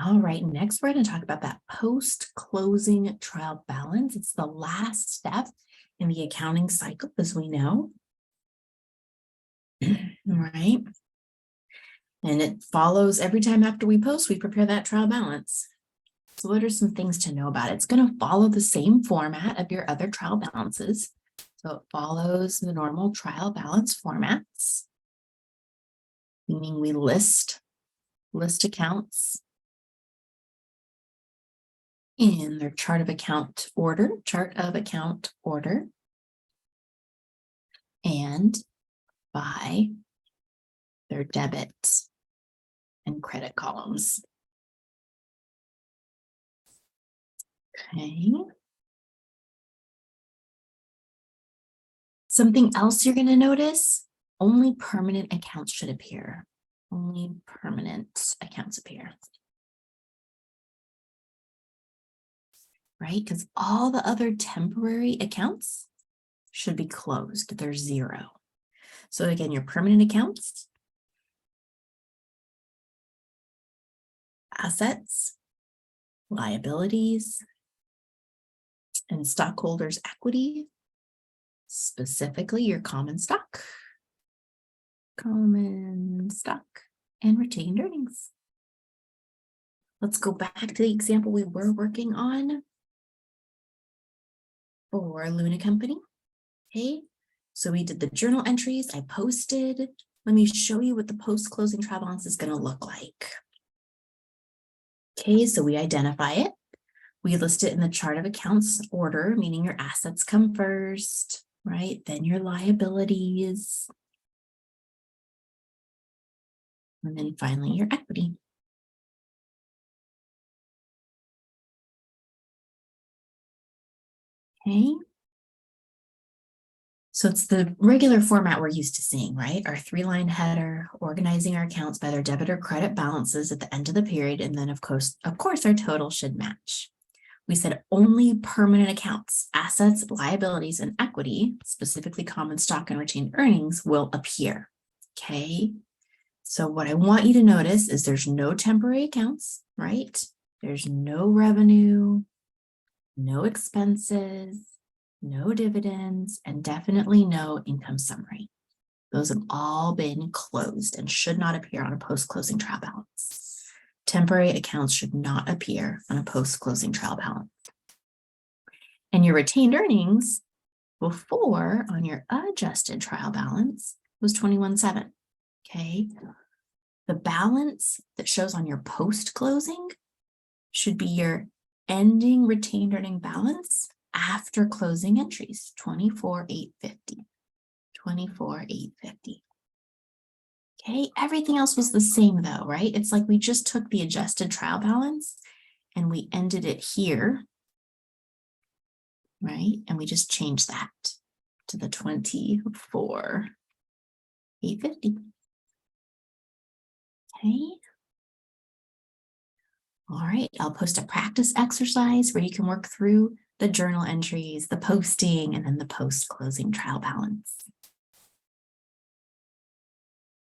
All right, next we're going to talk about that post-closing trial balance. It's the last step in the accounting cycle, as we know. All right. And it follows every time after we post, we prepare that trial balance. So what are some things to know about it? It's going to follow the same format of your other trial balances. So it follows the normal trial balance formats, meaning we list accounts in their chart of account order, and by their debit and credit columns. Okay. Something else you're going to notice, only permanent accounts should appear. Only permanent accounts appear. Right? Because all the other temporary accounts should be closed. They're zero. So again, your permanent accounts, assets, liabilities, and stockholders' equity, specifically your common stock, and retained earnings. Let's go back to the example we were working on for Luna Company. Okay, so we did the journal entries. I posted. Let me show you what the post-closing trial balance is going to look like. Okay, so we identify it. We list it in the chart of accounts order, meaning your assets come first, right? Then your liabilities. And then finally your equity. Okay. So it's the regular format we're used to seeing, right? Our 3-line header, organizing our accounts by their debit or credit balances at the end of the period. And then of course, our total should match. We said only permanent accounts, assets, liabilities, and equity, specifically common stock and retained earnings, will appear. Okay. So what I want you to notice is there's no temporary accounts, right? There's no revenue, no expenses, no dividends, and definitely no income summary. Those have all been closed and should not appear on a post-closing trial balance. Temporary accounts should not appear on a post-closing trial balance. And your retained earnings before on your adjusted trial balance was 21.7. Okay. The balance that shows on your post-closing should be your ending retained earning balance after closing entries, 24,850. 24,850. Okay, everything else was the same though, right? It's like we just took the adjusted trial balance and we ended it here, right? And we just changed that to the 24,850. Okay. All right, I'll post a practice exercise where you can work through the journal entries, the posting, and then the post-closing trial balance.